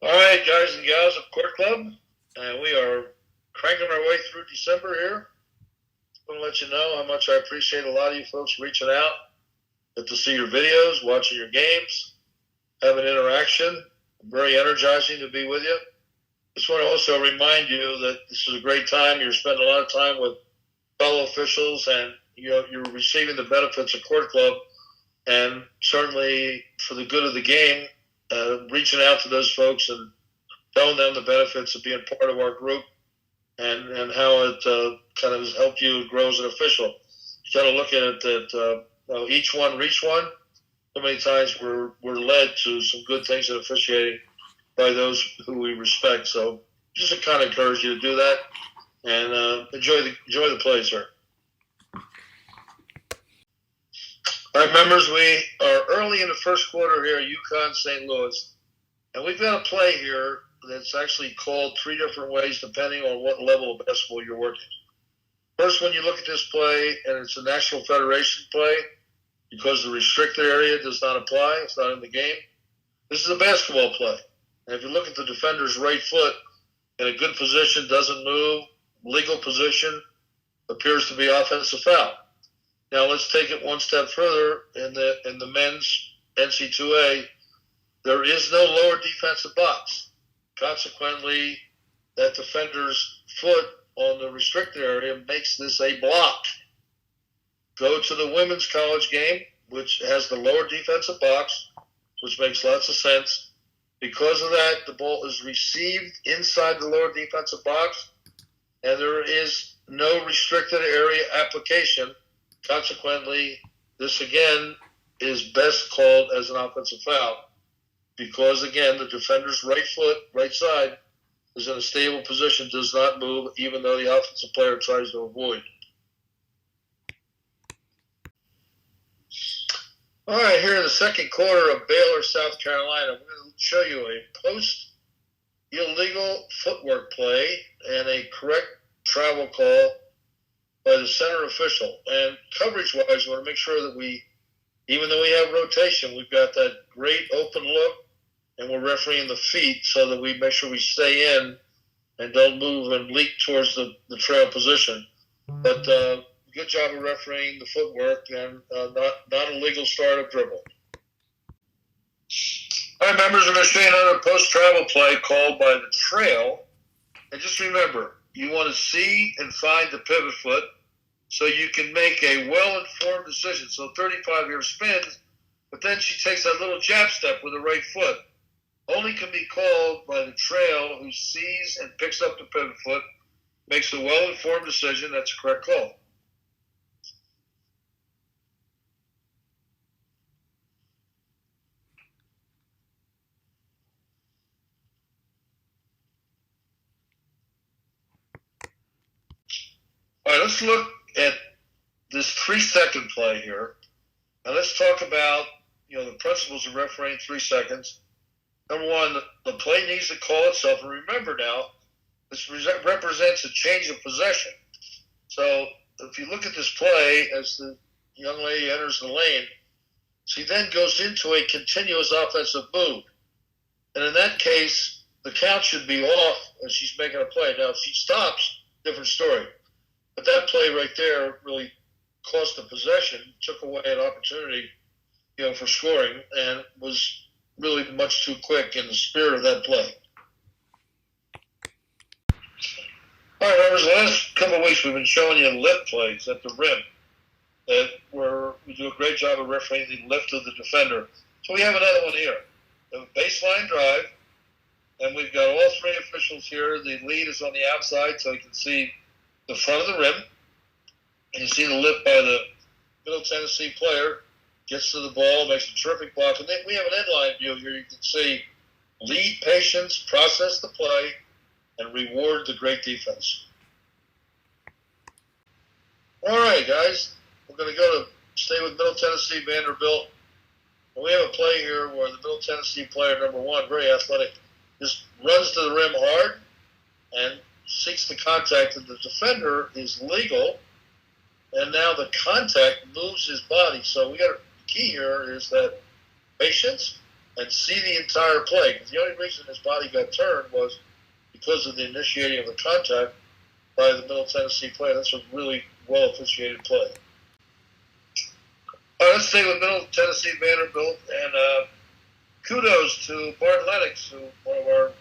All right, guys and gals of Court Club, and we are cranking our way through December here. I want to let you know how much I appreciate a lot of you folks reaching out. Good to see your videos, watching your games, having interaction. Very energizing to be with you. Just want to also remind you that this is a great time. You're spending a lot of time with fellow officials, and you're receiving the benefits of Court Club, and certainly for the good of the game, reaching out to those folks and telling them the benefits of being part of our group and how it kind of has helped you grow as an official. You got to look at it that each one reach one. So many times we're led to some good things in officiating by those who we respect. So just to kind of encourage you to do that and enjoy the play, sir. All right, members, we are early in the first quarter here at UConn St. Louis, and we've got a play here that's actually called three different ways depending on what level of basketball you're working. First, when you look at this play, and it's a National Federation play, because the restricted area does not apply, it's not in the game, this is a basketball play. And if you look at the defender's right foot, in a good position, doesn't move, legal position, appears to be offensive foul. Now let's take it one step further. In the men's NC2A, there is no lower defensive box. Consequently, that defender's foot on the restricted area makes this a block. Go to the women's college game, which has the lower defensive box, which makes lots of sense. Because of that, the ball is received inside the lower defensive box, and there is no restricted area application. Consequently, this again is best called as an offensive foul because, again, the defender's right foot, right side, is in a stable position, does not move, even though the offensive player tries to avoid. All right, here in the second quarter of Baylor, South Carolina, we're going to show you a post-illegal footwork play and a correct travel call by the center official. And coverage-wise, we want to make sure that even though we have rotation, we've got that great open look, and we're refereeing the feet so that we make sure we stay in and don't move and leak towards the trail position. But good job of refereeing the footwork and not a legal start of dribble. All right, members, we're going to show you another post-travel play called by the trail. And just remember, you want to see and find the pivot foot so you can make a well-informed decision. So 35-year spins, but then she takes that little jab step with the right foot. Only can be called by the trail who sees and picks up the pivot foot, makes a well-informed decision. That's a correct call. All right, let's look at this 3-second play here. And let's talk about, the principles of refereeing 3 seconds. Number one, the play needs to call itself. And remember now, this represents a change of possession. So if you look at this play as the young lady enters the lane, she then goes into a continuous offensive move. And in that case, the count should be off as she's making a play. Now, if she stops, different story. But that play right there really cost the possession, took away an opportunity, for scoring, and was really much too quick in the spirit of that play. All right, members, the last couple of weeks we've been showing you lift plays at the rim where we do a great job of refereeing the lift of the defender. So we have another one here. We have a baseline drive, and we've got all three officials here. The lead is on the outside, so you can see the front of the rim, and you see the lift by the Middle Tennessee player, gets to the ball, makes a terrific block, and then we have an inline view here. You can see lead patience, process the play, and reward the great defense. All right, guys, we're going to stay with Middle Tennessee Vanderbilt. And we have a play here where the Middle Tennessee player, number one, very athletic, just runs to the rim hard and seeks the contact, and the defender is legal, and now the contact moves his body. So the key here is that patience, and see the entire play. Because the only reason his body got turned was because of the initiating of the contact by the Middle Tennessee player. That's a really well officiated play. All right, let's stay with Middle Tennessee Vanderbilt, and kudos to Bart Lennox, who one of our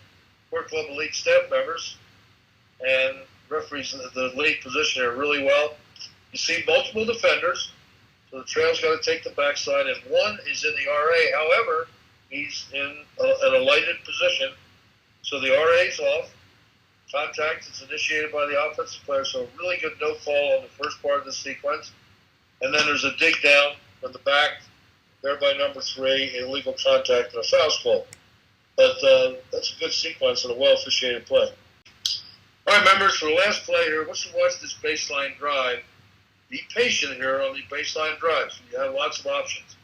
Sport Club Elite staff members, and referees in the league position here really well. You see multiple defenders, so the trail's got to take the backside, and one is in the RA. However, he's in a lighted position, so the RA's off. Contact is initiated by the offensive player, so a really good no fall on the first part of the sequence. And then there's a dig down from the back, there by number 3, illegal contact and a foul call. But that's a good sequence and a well officiated play. All right, members, for the last play here, once you watch this baseline drive, be patient here on the baseline drives. You have lots of options.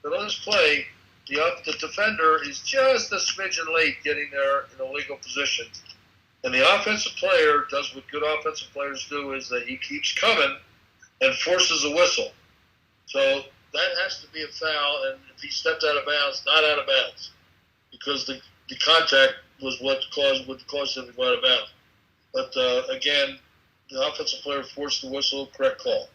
But on this play, the defender is just a smidgen late getting there in a legal position. And the offensive player does what good offensive players do, is that he keeps coming and forces a whistle. So that has to be a foul, and if he stepped out of bounds, not out of bounds, because the contact was what caused him to go out of bounds. But again, the offensive player forced the whistle, correct call.